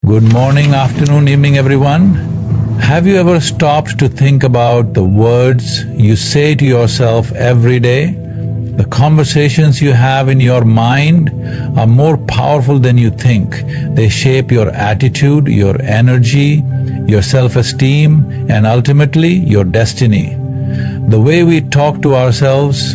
Good morning, afternoon, evening, everyone. Have you ever stopped to think about the words you say to yourself every day? The conversations you have in your mind are more powerful than you think. They shape your attitude, your energy, your self-esteem, and ultimately your destiny. The way we talk to ourselves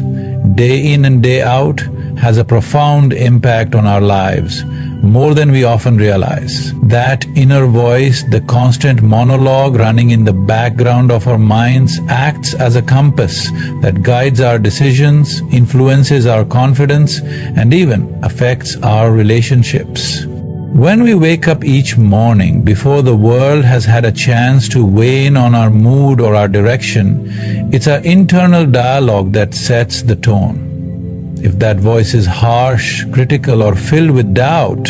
day in and day out has a profound impact on our lives, more than we often realize. That inner voice, the constant monologue running in the background of our minds, acts as a compass that guides our decisions, influences our confidence, and even affects our relationships. When we wake up each morning before the world has had a chance to weigh in on our mood or our direction, it's our internal dialogue that sets the tone. If that voice is harsh, critical, or filled with doubt,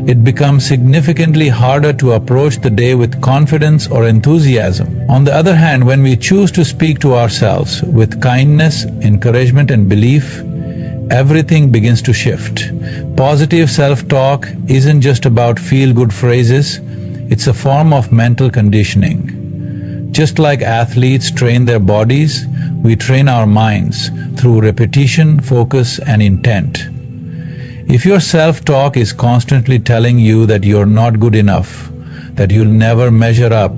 it becomes significantly harder to approach the day with confidence or enthusiasm. On the other hand, when we choose to speak to ourselves with kindness, encouragement, and belief, everything begins to shift. Positive self-talk isn't just about feel-good phrases, it's a form of mental conditioning. Just like athletes train their bodies, we train our minds through repetition, focus, and intent. If your self-talk is constantly telling you that you're not good enough, that you'll never measure up,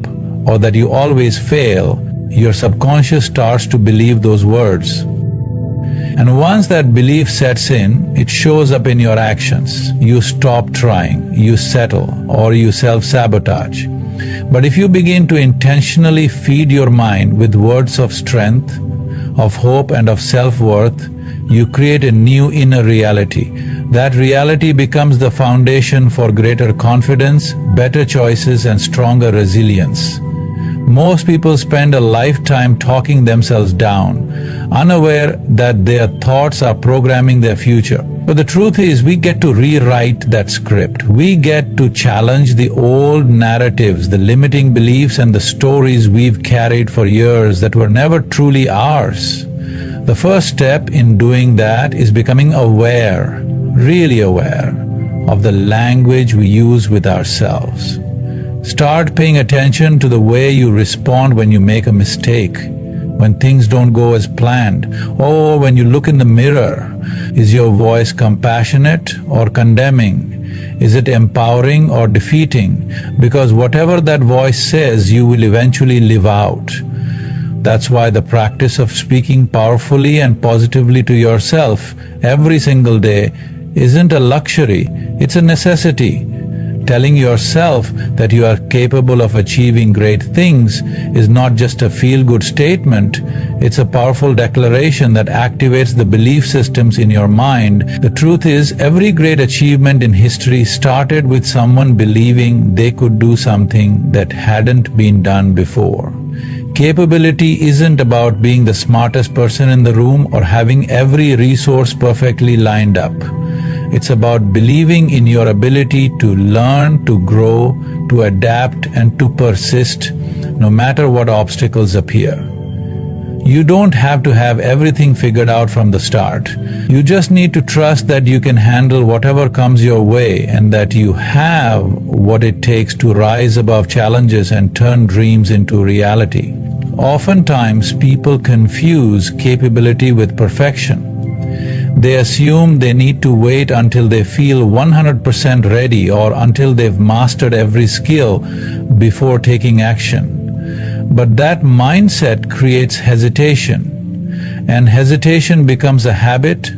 or that you always fail, your subconscious starts to believe those words. And once that belief sets in, it shows up in your actions. You stop trying, you settle, or you self-sabotage. But if you begin to intentionally feed your mind with words of strength, of hope, and of self-worth, you create a new inner reality. That reality becomes the foundation for greater confidence, better choices, and stronger resilience. Most people spend a lifetime talking themselves down, unaware that their thoughts are programming their future. But the truth is, we get to rewrite that script. We get to challenge the old narratives, the limiting beliefs, and the stories we've carried for years that were never truly ours. The first step in doing that is becoming aware, really aware, of the language we use with ourselves. Start paying attention to the way you respond when you make a mistake, when things don't go as planned, or when you look in the mirror. Is your voice compassionate or condemning? Is it empowering or defeating? Because whatever that voice says, you will eventually live out. That's why the practice of speaking powerfully and positively to yourself every single day isn't a luxury, it's a necessity. Telling yourself that you are capable of achieving great things is not just a feel-good statement, it's a powerful declaration that activates the belief systems in your mind. The truth is, every great achievement in history started with someone believing they could do something that hadn't been done before. Capability isn't about being the smartest person in the room or having every resource perfectly lined up. It's about believing in your ability to learn, to grow, to adapt, and to persist, no matter what obstacles appear. You don't have to have everything figured out from the start. You just need to trust that you can handle whatever comes your way and that you have what it takes to rise above challenges and turn dreams into reality. Oftentimes, people confuse capability with perfection. They assume they need to wait until they feel 100% ready or until they've mastered every skill before taking action. But that mindset creates hesitation, and hesitation becomes a habit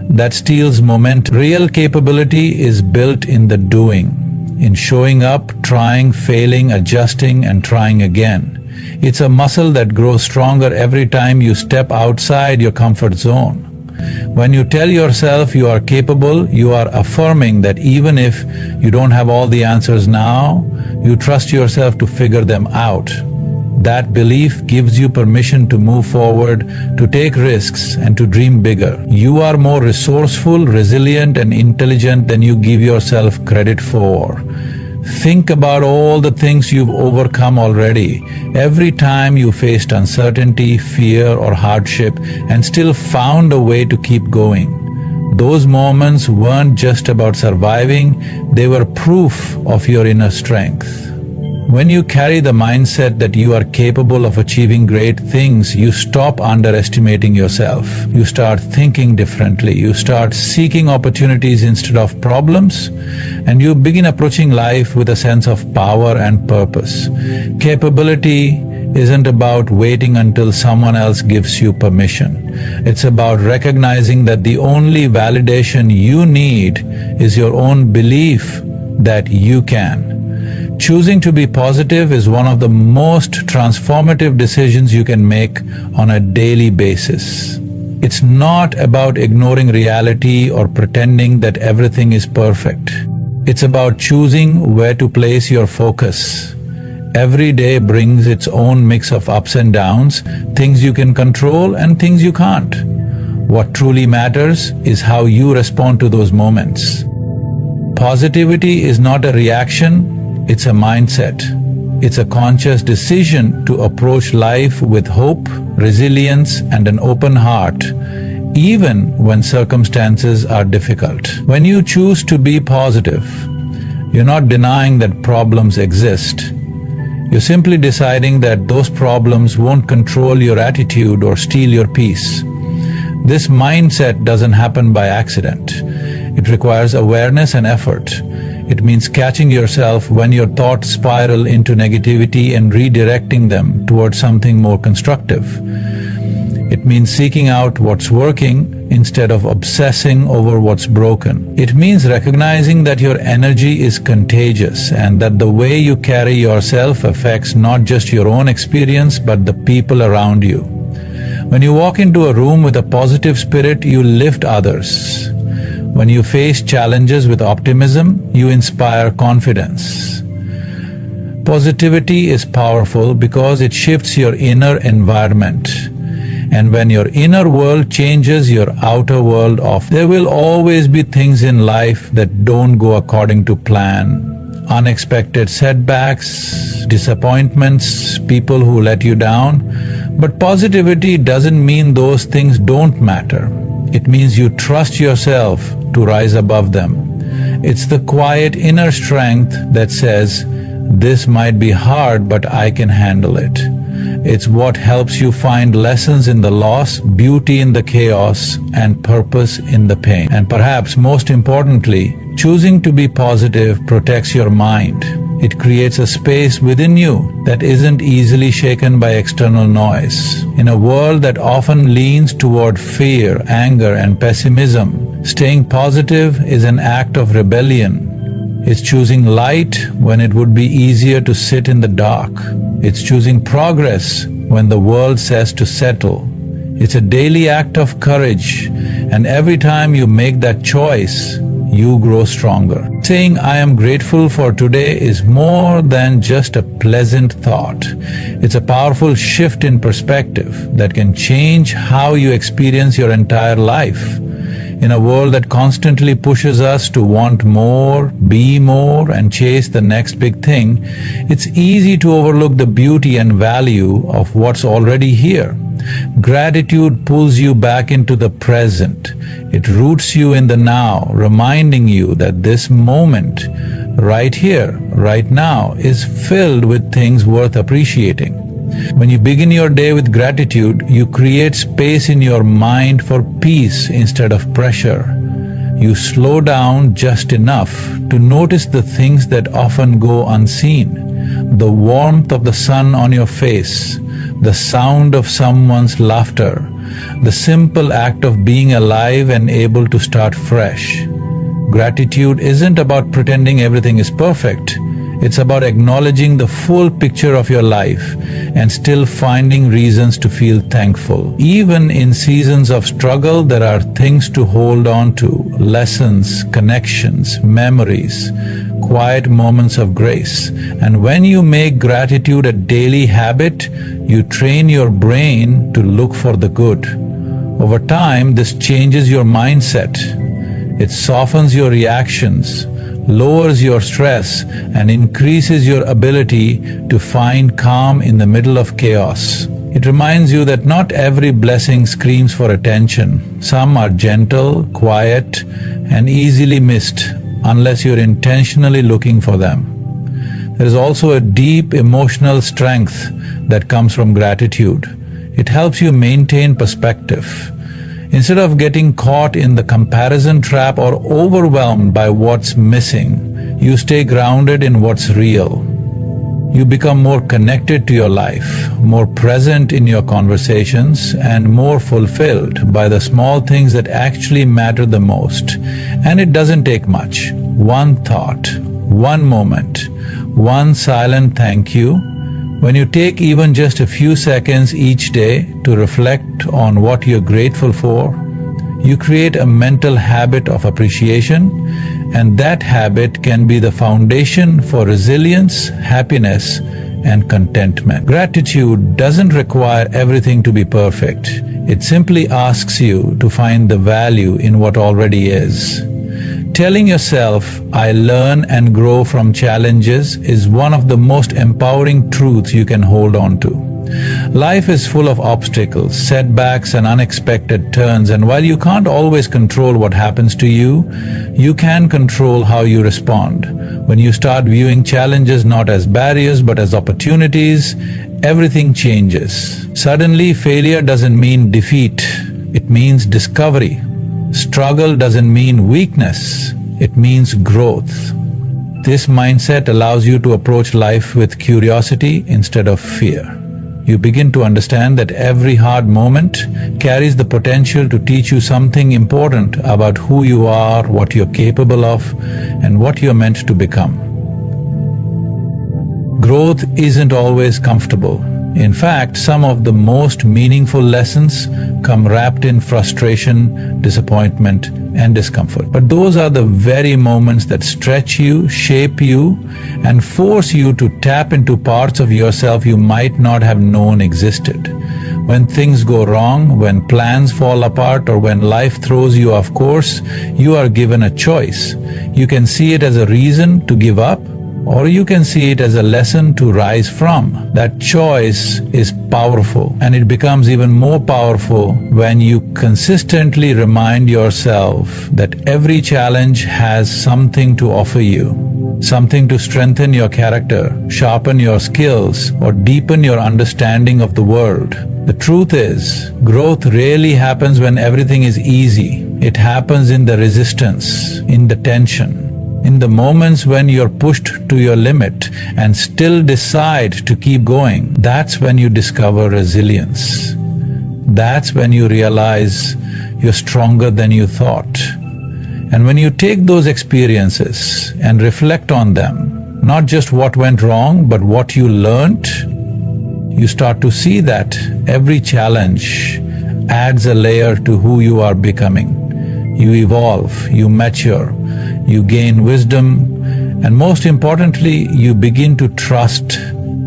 that steals momentum. Real capability is built in the doing, in showing up, trying, failing, adjusting, and trying again. It's a muscle that grows stronger every time you step outside your comfort zone. When you tell yourself you are capable, you are affirming that even if you don't have all the answers now, you trust yourself to figure them out. That belief gives you permission to move forward, to take risks, and to dream bigger. You are more resourceful, resilient, and intelligent than you give yourself credit for. Think about all the things you've overcome already. Every time you faced uncertainty, fear, or hardship and still found a way to keep going. Those moments weren't just about surviving, they were proof of your inner strength. When you carry the mindset that you are capable of achieving great things, you stop underestimating yourself. You start thinking differently. You start seeking opportunities instead of problems, and you begin approaching life with a sense of power and purpose. Capability isn't about waiting until someone else gives you permission. It's about recognizing that the only validation you need is your own belief that you can. Choosing to be positive is one of the most transformative decisions you can make on a daily basis. It's not about ignoring reality or pretending that everything is perfect. It's about choosing where to place your focus. Every day brings its own mix of ups and downs, things you can control and things you can't. What truly matters is how you respond to those moments. Positivity is not a reaction, it's a mindset. It's a conscious decision to approach life with hope, resilience, and an open heart, even when circumstances are difficult. When you choose to be positive, you're not denying that problems exist. You're simply deciding that those problems won't control your attitude or steal your peace. This mindset doesn't happen by accident. It requires awareness and effort. It means catching yourself when your thoughts spiral into negativity and redirecting them towards something more constructive. It means seeking out what's working instead of obsessing over what's broken. It means recognizing that your energy is contagious and that the way you carry yourself affects not just your own experience but the people around you. When you walk into a room with a positive spirit, you lift others. When you face challenges with optimism, you inspire confidence. Positivity is powerful because it shifts your inner environment. And when your inner world changes your outer world off, there will always be things in life that don't go according to plan. Unexpected setbacks, disappointments, people who let you down. But positivity doesn't mean those things don't matter. It means you trust yourself to rise above them. It's the quiet inner strength that says, "This might be hard, but I can handle it." It's what helps you find lessons in the loss, beauty in the chaos, and purpose in the pain. And perhaps most importantly, choosing to be positive protects your mind. It creates a space within you that isn't easily shaken by external noise. In a world that often leans toward fear, anger, and pessimism, staying positive is an act of rebellion. It's choosing light when it would be easier to sit in the dark. It's choosing progress when the world says to settle. It's a daily act of courage, and every time you make that choice, you grow stronger. Saying "I am grateful for today" is more than just a pleasant thought. It's a powerful shift in perspective that can change how you experience your entire life. In a world that constantly pushes us to want more, be more, and chase the next big thing, it's easy to overlook the beauty and value of what's already here. Gratitude pulls you back into the present. It roots you in the now, reminding you that this moment, right here, right now, is filled with things worth appreciating. When you begin your day with gratitude, you create space in your mind for peace instead of pressure. You slow down just enough to notice the things that often go unseen. The warmth of the sun on your face, the sound of someone's laughter, the simple act of being alive and able to start fresh. Gratitude isn't about pretending everything is perfect. It's about acknowledging the full picture of your life and still finding reasons to feel thankful. Even in seasons of struggle, there are things to hold on to, lessons, connections, memories, quiet moments of grace. And when you make gratitude a daily habit, you train your brain to look for the good. Over time, this changes your mindset. It softens your reactions, lowers your stress, and increases your ability to find calm in the middle of chaos. It reminds you that not every blessing screams for attention. Some are gentle, quiet, and easily missed unless you're intentionally looking for them. There is also a deep emotional strength that comes from gratitude. It helps you maintain perspective. Instead of getting caught in the comparison trap or overwhelmed by what's missing, you stay grounded in what's real. You become more connected to your life, more present in your conversations, and more fulfilled by the small things that actually matter the most. And it doesn't take much. One thought, one moment, one silent thank you. When you take even just a few seconds each day to reflect on what you're grateful for, you create a mental habit of appreciation, and that habit can be the foundation for resilience, happiness, and contentment. Gratitude doesn't require everything to be perfect. It simply asks you to find the value in what already is. Telling yourself, "I learn and grow from challenges," is one of the most empowering truths you can hold on to. Life is full of obstacles, setbacks, and unexpected turns, and while you can't always control what happens to you, you can control how you respond. When you start viewing challenges not as barriers but as opportunities, everything changes. Suddenly, failure doesn't mean defeat, it means discovery. Struggle doesn't mean weakness, it means growth. This mindset allows you to approach life with curiosity instead of fear. You begin to understand that every hard moment carries the potential to teach you something important about who you are, what you're capable of, and what you're meant to become. Growth isn't always comfortable. In fact, some of the most meaningful lessons come wrapped in frustration, disappointment, and discomfort. But those are the very moments that stretch you, shape you, and force you to tap into parts of yourself you might not have known existed. When things go wrong, when plans fall apart, or when life throws you off course, you are given a choice. You can see it as a reason to give up, or you can see it as a lesson to rise from. That choice is powerful, and it becomes even more powerful when you consistently remind yourself that every challenge has something to offer you, something to strengthen your character, sharpen your skills, or deepen your understanding of the world. The truth is, growth rarely happens when everything is easy. It happens in the resistance, in the tension, in the moments when you're pushed to your limit and still decide to keep going. That's when you discover resilience. That's when you realize you're stronger than you thought. And when you take those experiences and reflect on them, not just what went wrong, but what you learned, you start to see that every challenge adds a layer to who you are becoming. You evolve, you mature, you gain wisdom, and most importantly, you begin to trust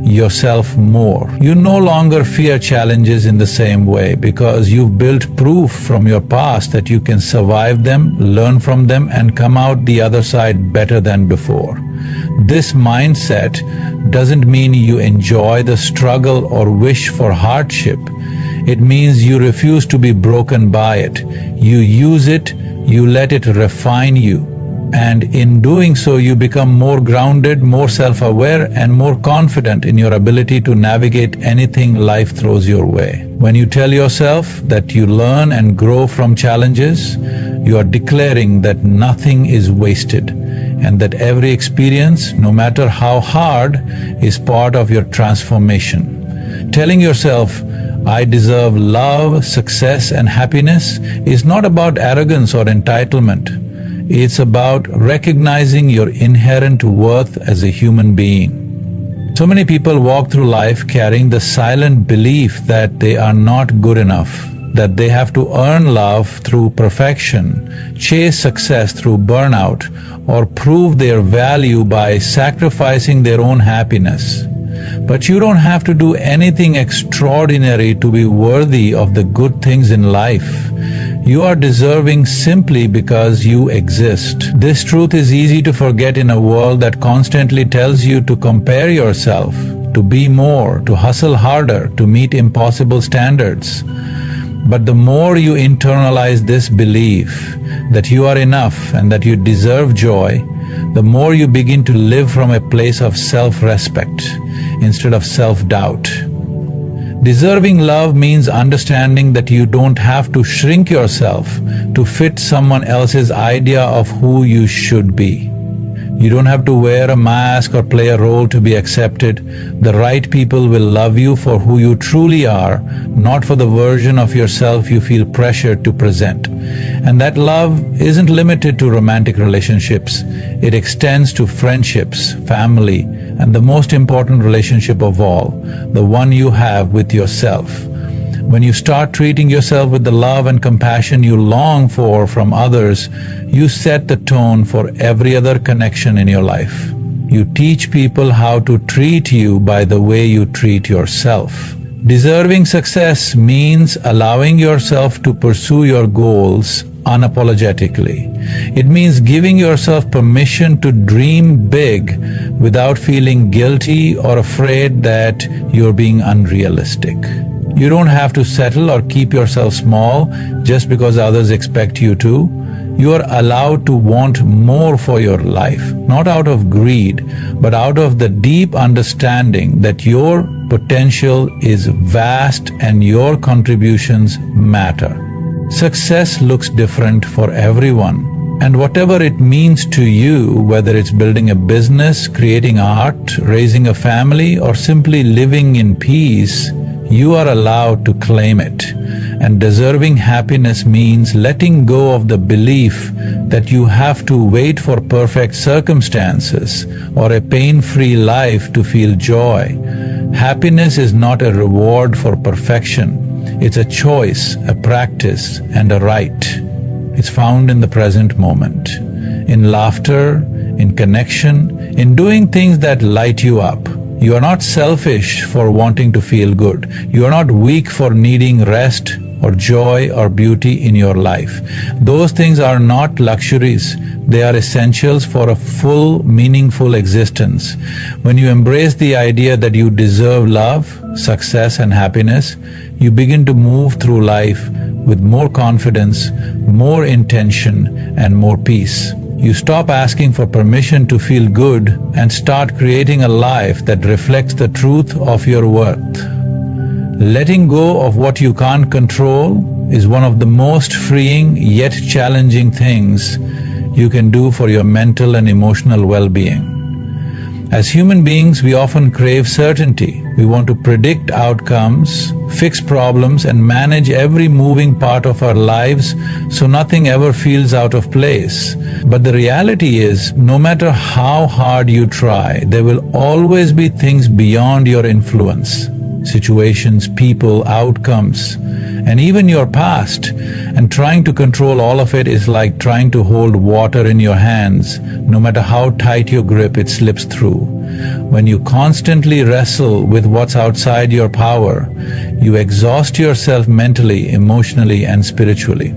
yourself more. You no longer fear challenges in the same way because you've built proof from your past that you can survive them, learn from them, and come out the other side better than before. This mindset doesn't mean you enjoy the struggle or wish for hardship. It means you refuse to be broken by it. You use it, you let it refine you. And in doing so, you become more grounded, more self-aware, and more confident in your ability to navigate anything life throws your way. When you tell yourself that you learn and grow from challenges, you are declaring that nothing is wasted, and that every experience, no matter how hard, is part of your transformation. Telling yourself, "I deserve love, success, and happiness," is not about arrogance or entitlement. It's about recognizing your inherent worth as a human being. So many people walk through life carrying the silent belief that they are not good enough, that they have to earn love through perfection, chase success through burnout, or prove their value by sacrificing their own happiness. But you don't have to do anything extraordinary to be worthy of the good things in life. You are deserving simply because you exist. This truth is easy to forget in a world that constantly tells you to compare yourself. to be more, to hustle harder, to meet impossible standards. But the more you internalize this belief that you are enough and that you deserve joy, the more you begin to live from a place of self-respect instead of self-doubt. Deserving love means understanding that you don't have to shrink yourself to fit someone else's idea of who you should be. You don't have to wear a mask or play a role to be accepted. The right people will love you for who you truly are, not for the version of yourself you feel pressured to present. And that love isn't limited to romantic relationships. It extends to friendships, family, and the most important relationship of all, the one you have with yourself. When you start treating yourself with the love and compassion you long for from others, you set the tone for every other connection in your life. You teach people how to treat you by the way you treat yourself. Deserving success means allowing yourself to pursue your goals unapologetically. It means giving yourself permission to dream big without feeling guilty or afraid that you're being unrealistic. You don't have to settle or keep yourself small just because others expect you to. You are allowed to want more for your life, not out of greed, but out of the deep understanding that your potential is vast and your contributions matter. Success looks different for everyone, and whatever it means to you, whether it's building a business, creating art, raising a family, or simply living in peace, you are allowed to claim it. And deserving happiness means letting go of the belief that you have to wait for perfect circumstances or a pain-free life to feel joy. Happiness is not a reward for perfection. It's a choice, a practice, and a right. It's found in the present moment, in laughter, in connection, in doing things that light you up. You are not selfish for wanting to feel good. You are not weak for needing rest or joy or beauty in your life. Those things are not luxuries. They are essentials for a full, meaningful existence. When you embrace the idea that you deserve love, success, and happiness, you begin to move through life with more confidence, more intention, and more peace. You stop asking for permission to feel good and start creating a life that reflects the truth of your worth. Letting go of what you can't control is one of the most freeing yet challenging things you can do for your mental and emotional well-being. As human beings, we often crave certainty. We want to predict outcomes, fix problems, and manage every moving part of our lives so nothing ever feels out of place. But the reality is, no matter how hard you try, there will always be things beyond your influence. Situations, people, outcomes, and even your past. And trying to control all of it is like trying to hold water in your hands. No matter how tight your grip, it slips through. When you constantly wrestle with what's outside your power, you exhaust yourself mentally, emotionally, and spiritually.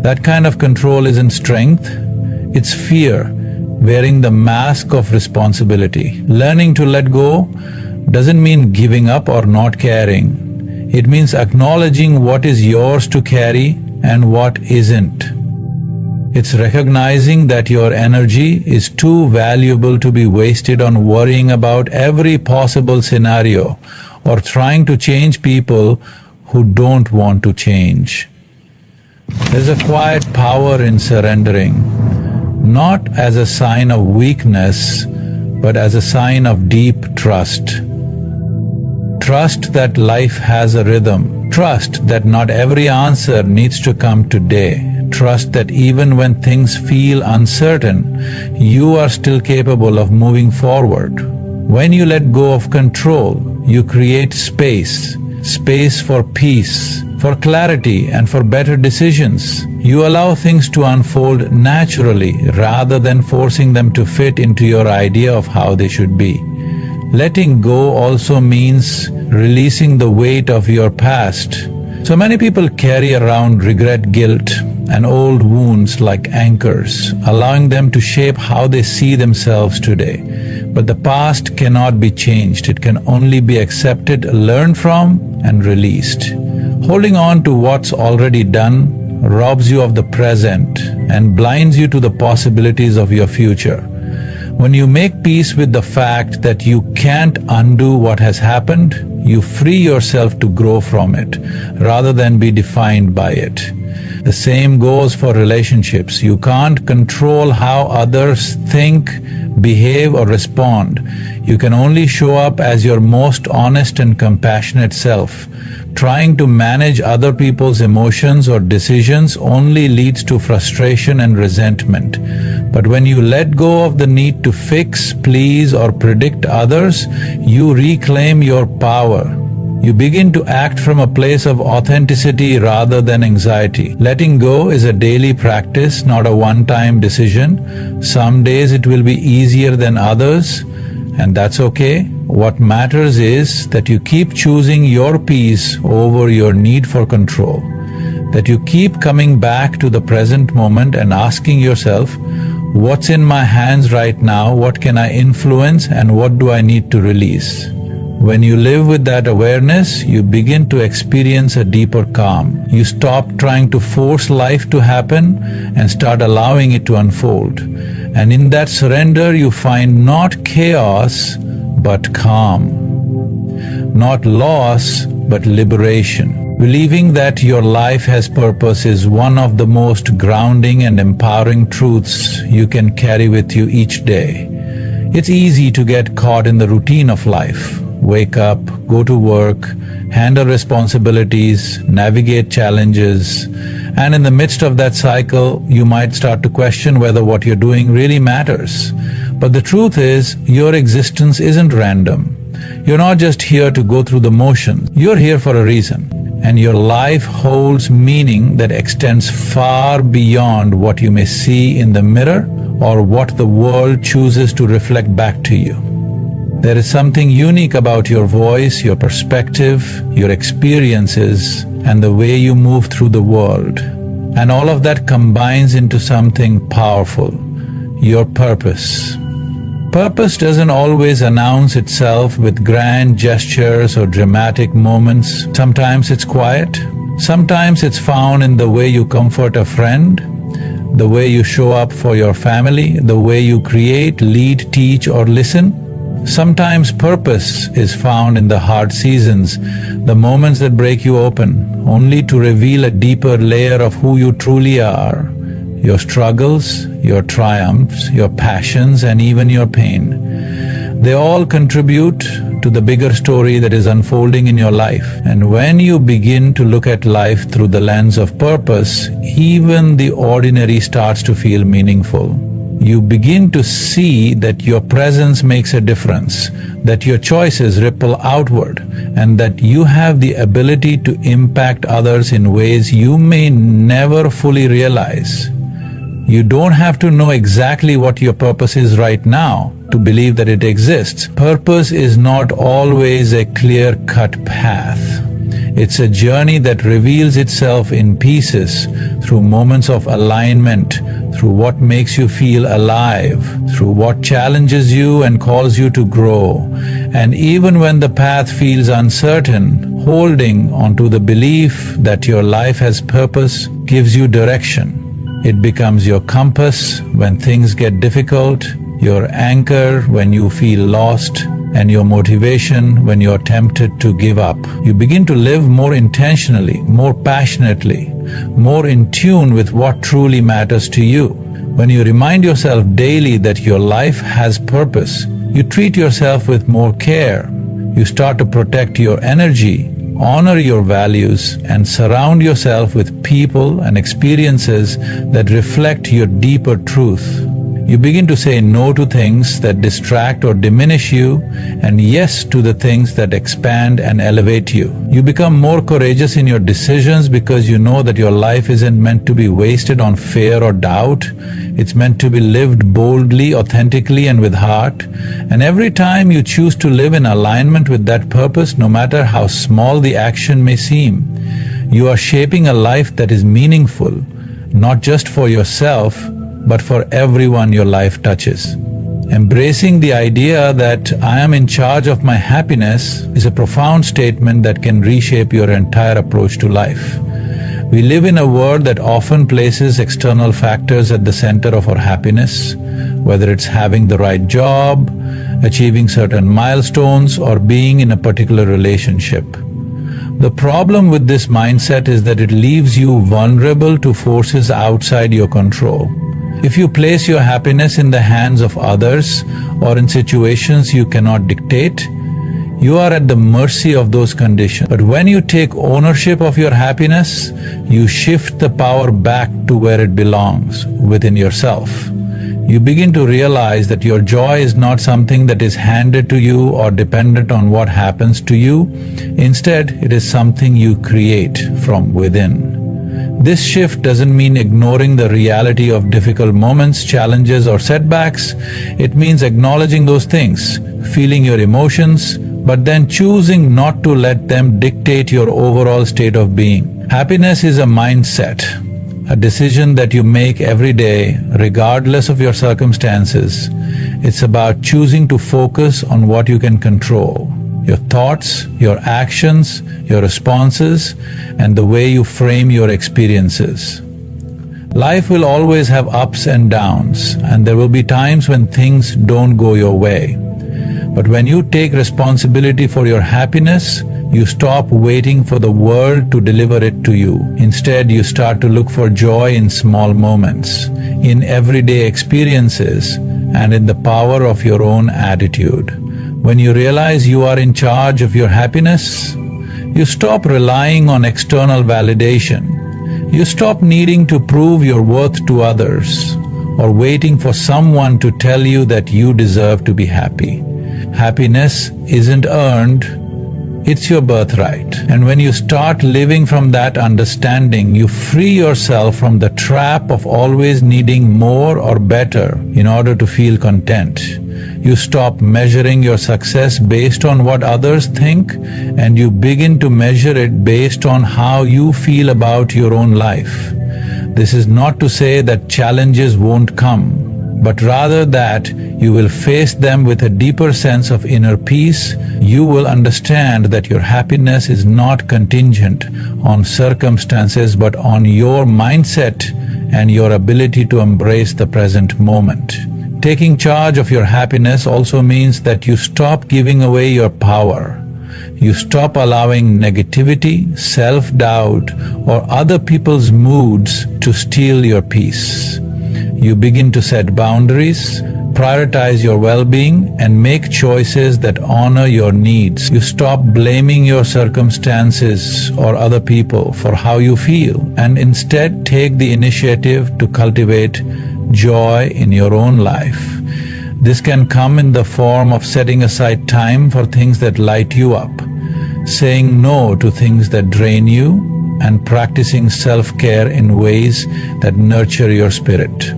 That kind of control isn't strength, it's fear, wearing the mask of responsibility. Learning to let go doesn't mean giving up or not caring. It means acknowledging what is yours to carry and what isn't. It's recognizing that your energy is too valuable to be wasted on worrying about every possible scenario or trying to change people who don't want to change. There's a quiet power in surrendering, not as a sign of weakness, but as a sign of deep trust. Trust that life has a rhythm. Trust that not every answer needs to come today. Trust that even when things feel uncertain, you are still capable of moving forward. When you let go of control, you create space. Space for peace, for clarity, and for better decisions. You allow things to unfold naturally rather than forcing them to fit into your idea of how they should be. Letting go also means releasing the weight of your past. So many people carry around regret, guilt, and old wounds like anchors, allowing them to shape how they see themselves today. But the past cannot be changed. It can only be accepted, learned from, and released. Holding on to what's already done robs you of the present and blinds you to the possibilities of your future. When you make peace with the fact that you can't undo what has happened, you free yourself to grow from it, rather than be defined by it. The same goes for relationships. You can't control how others think, behave, or respond. You can only show up as your most honest and compassionate self. Trying to manage other people's emotions or decisions only leads to frustration and resentment. But when you let go of the need to fix, please, or predict others, you reclaim your power. You begin to act from a place of authenticity rather than anxiety. Letting go is a daily practice, not a one-time decision. Some days it will be easier than others, and that's okay. What matters is that you keep choosing your peace over your need for control. That you keep coming back to the present moment and asking yourself, what's in my hands right now? What can I influence, and what do I need to release? When you live with that awareness, you begin to experience a deeper calm. You stop trying to force life to happen and start allowing it to unfold. And in that surrender, you find not chaos, but calm. Not loss, but liberation. Believing that your life has purpose is one of the most grounding and empowering truths you can carry with you each day. It's easy to get caught in the routine of life. Wake up, go to work, handle responsibilities, navigate challenges, and in the midst of that cycle, you might start to question whether what you're doing really matters. But the truth is, your existence isn't random. You're not just here to go through the motions. You're here for a reason. And your life holds meaning that extends far beyond what you may see in the mirror or what the world chooses to reflect back to you. There is something unique about your voice, your perspective, your experiences, and the way you move through the world. And all of that combines into something powerful, your purpose. Purpose doesn't always announce itself with grand gestures or dramatic moments. Sometimes it's quiet. Sometimes it's found in the way you comfort a friend, the way you show up for your family, the way you create, lead, teach, or listen. Sometimes purpose is found in the hard seasons, the moments that break you open, only to reveal a deeper layer of who you truly are. Your struggles, your triumphs, your passions, and even your pain. They all contribute to the bigger story that is unfolding in your life. And when you begin to look at life through the lens of purpose, even the ordinary starts to feel meaningful. You begin to see that your presence makes a difference, that your choices ripple outward, and that you have the ability to impact others in ways you may never fully realize. You don't have to know exactly what your purpose is right now to believe that it exists. Purpose is not always a clear-cut path. It's a journey that reveals itself in pieces, through moments of alignment, through what makes you feel alive, through what challenges you and calls you to grow. And even when the path feels uncertain, holding onto the belief that your life has purpose gives you direction. It becomes your compass when things get difficult, your anchor when you feel lost, and your motivation when you're tempted to give up. You begin to live more intentionally, more passionately, more in tune with what truly matters to you. When you remind yourself daily that your life has purpose, you treat yourself with more care. You start to protect your energy, honor your values, and surround yourself with people and experiences that reflect your deeper truth. You begin to say no to things that distract or diminish you, and yes to the things that expand and elevate you. You become more courageous in your decisions because you know that your life isn't meant to be wasted on fear or doubt. It's meant to be lived boldly, authentically, and with heart. And every time you choose to live in alignment with that purpose, no matter how small the action may seem, you are shaping a life that is meaningful, not just for yourself, but for everyone your life touches. Embracing the idea that I am in charge of my happiness is a profound statement that can reshape your entire approach to life. We live in a world that often places external factors at the center of our happiness, whether it's having the right job, achieving certain milestones, or being in a particular relationship. The problem with this mindset is that it leaves you vulnerable to forces outside your control. If you place your happiness in the hands of others or in situations you cannot dictate, you are at the mercy of those conditions. But when you take ownership of your happiness, you shift the power back to where it belongs, within yourself. You begin to realize that your joy is not something that is handed to you or dependent on what happens to you. Instead, it is something you create from within. This shift doesn't mean ignoring the reality of difficult moments, challenges, or setbacks. It means acknowledging those things, feeling your emotions, but then choosing not to let them dictate your overall state of being. Happiness is a mindset, a decision that you make every day, regardless of your circumstances. It's about choosing to focus on what you can control: your thoughts, your actions, your responses, and the way you frame your experiences. Life will always have ups and downs, and there will be times when things don't go your way. But when you take responsibility for your happiness, you stop waiting for the world to deliver it to you. Instead, you start to look for joy in small moments, in everyday experiences, and in the power of your own attitude. When you realize you are in charge of your happiness, you stop relying on external validation. You stop needing to prove your worth to others or waiting for someone to tell you that you deserve to be happy. Happiness isn't earned, it's your birthright. And when you start living from that understanding, you free yourself from the trap of always needing more or better in order to feel content. You stop measuring your success based on what others think, and you begin to measure it based on how you feel about your own life. This is not to say that challenges won't come, but rather that you will face them with a deeper sense of inner peace. You will understand that your happiness is not contingent on circumstances but on your mindset and your ability to embrace the present moment. Taking charge of your happiness also means that you stop giving away your power. You stop allowing negativity, self-doubt, or other people's moods to steal your peace. You begin to set boundaries, prioritize your well-being, and make choices that honor your needs. You stop blaming your circumstances or other people for how you feel, and instead take the initiative to cultivate joy in your own life. This can come in the form of setting aside time for things that light you up, saying no to things that drain you, and practicing self-care in ways that nurture your spirit.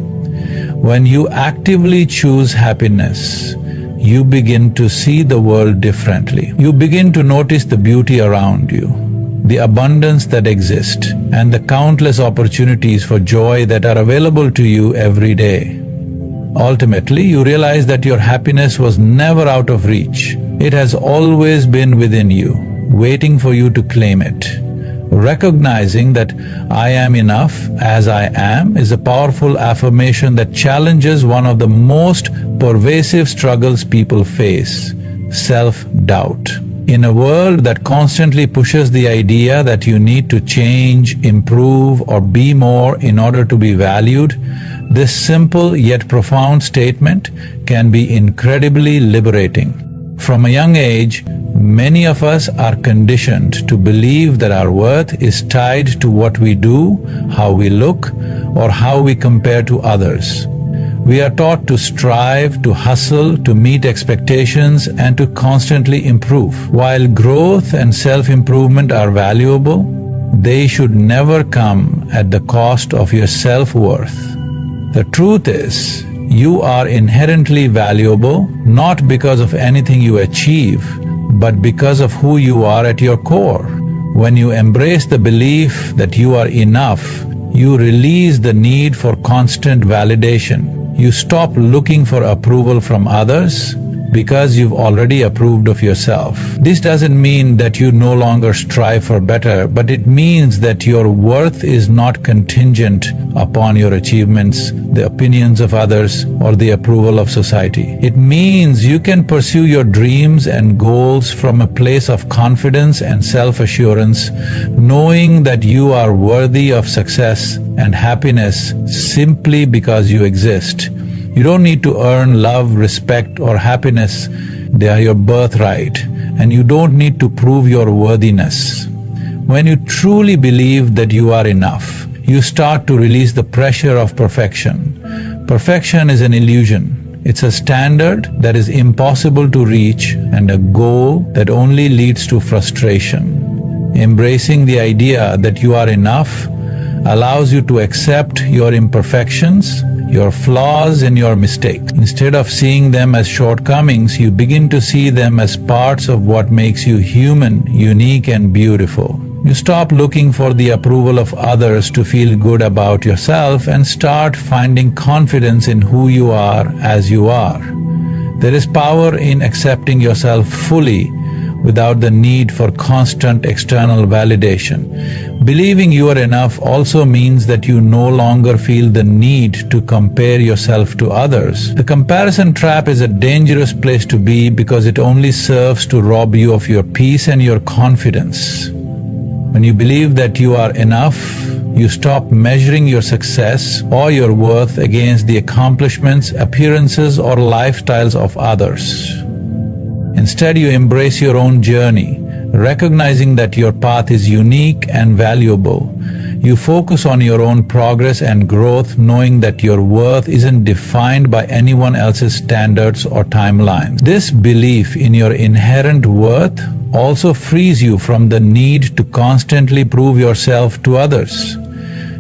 When you actively choose happiness, you begin to see the world differently. You begin to notice the beauty around you, the abundance that exists, and the countless opportunities for joy that are available to you every day. Ultimately, you realize that your happiness was never out of reach. It has always been within you, waiting for you to claim it. Recognizing that I am enough as I am is a powerful affirmation that challenges one of the most pervasive struggles people face: self-doubt. In a world that constantly pushes the idea that you need to change, improve, or be more in order to be valued, this simple yet profound statement can be incredibly liberating. From a young age, many of us are conditioned to believe that our worth is tied to what we do, how we look, or how we compare to others. We are taught to strive, to hustle, to meet expectations, and to constantly improve. While growth and self-improvement are valuable, they should never come at the cost of your self-worth. The truth is, you are inherently valuable, not because of anything you achieve, but because of who you are at your core. When you embrace the belief that you are enough, you release the need for constant validation. You stop looking for approval from others because you've already approved of yourself. This doesn't mean that you no longer strive for better, but it means that your worth is not contingent upon your achievements, the opinions of others, or the approval of society. It means you can pursue your dreams and goals from a place of confidence and self-assurance, knowing that you are worthy of success and happiness simply because you exist. You don't need to earn love, respect, or happiness. They are your birthright, and you don't need to prove your worthiness. When you truly believe that you are enough, you start to release the pressure of perfection. Perfection is an illusion. It's a standard that is impossible to reach and a goal that only leads to frustration. Embracing the idea that you are enough allows you to accept your imperfections, your flaws, and your mistakes. Instead of seeing them as shortcomings, you begin to see them as parts of what makes you human, unique, and beautiful. You stop looking for the approval of others to feel good about yourself and start finding confidence in who you are as you are. There is power in accepting yourself fully without the need for constant external validation. Believing you are enough also means that you no longer feel the need to compare yourself to others. The comparison trap is a dangerous place to be because it only serves to rob you of your peace and your confidence. When you believe that you are enough, you stop measuring your success or your worth against the accomplishments, appearances, or lifestyles of others. Instead, you embrace your own journey, recognizing that your path is unique and valuable. You focus on your own progress and growth, knowing that your worth isn't defined by anyone else's standards or timelines. This belief in your inherent worth also frees you from the need to constantly prove yourself to others.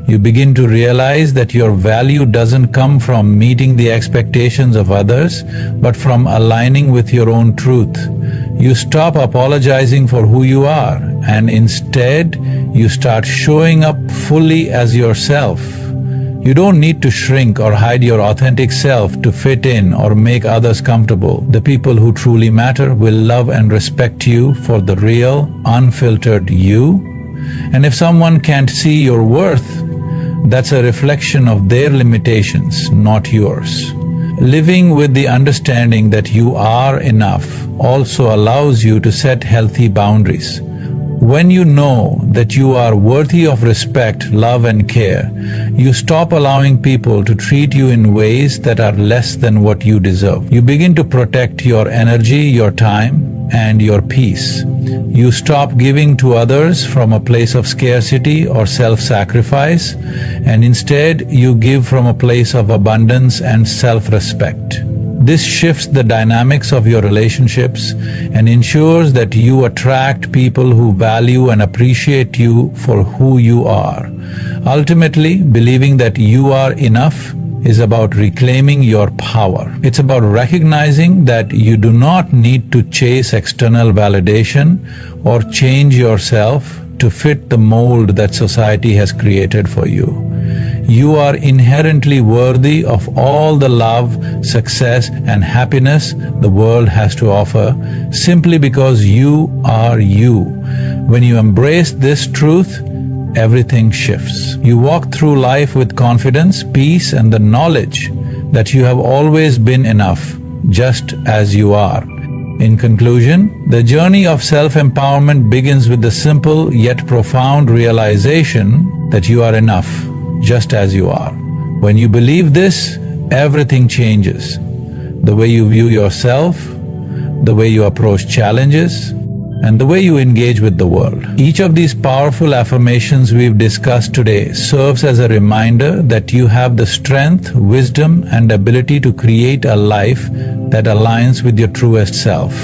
You begin to realize that your value doesn't come from meeting the expectations of others, but from aligning with your own truth. You stop apologizing for who you are, and instead, you start showing up fully as yourself. You don't need to shrink or hide your authentic self to fit in or make others comfortable. The people who truly matter will love and respect you for the real, unfiltered you. And if someone can't see your worth, that's a reflection of their limitations, not yours. Living with the understanding that you are enough also allows you to set healthy boundaries. When you know that you are worthy of respect, love, and care, you stop allowing people to treat you in ways that are less than what you deserve. You begin to protect your energy, your time, and your peace. You stop giving to others from a place of scarcity or self-sacrifice, and instead you give from a place of abundance and self-respect. This shifts the dynamics of your relationships and ensures that you attract people who value and appreciate you for who you are. Ultimately, believing that you are enough is about reclaiming your power. It's about recognizing that you do not need to chase external validation or change yourself to fit the mold that society has created for you. You are inherently worthy of all the love, success, and happiness the world has to offer simply because you are you. When you embrace this truth, everything shifts. You walk through life with confidence, peace, and the knowledge that you have always been enough, just as you are. In conclusion, the journey of self-empowerment begins with the simple yet profound realization that you are enough, just as you are. When you believe this, everything changes. The way you view yourself, the way you approach challenges, and the way you engage with the world. Each of these powerful affirmations we've discussed today serves as a reminder that you have the strength, wisdom, and ability to create a life that aligns with your truest self.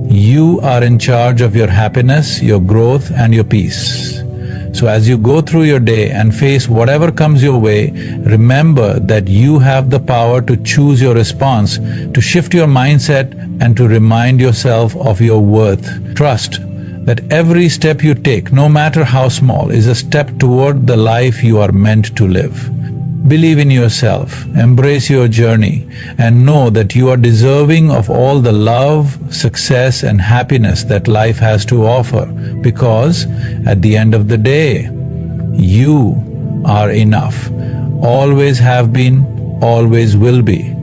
You are in charge of your happiness, your growth, and your peace. So as you go through your day and face whatever comes your way, remember that you have the power to choose your response, to shift your mindset, and to remind yourself of your worth. Trust that every step you take, no matter how small, is a step toward the life you are meant to live. Believe in yourself, embrace your journey, and know that you are deserving of all the love, success, and happiness that life has to offer, because at the end of the day, you are enough. Always have been, always will be.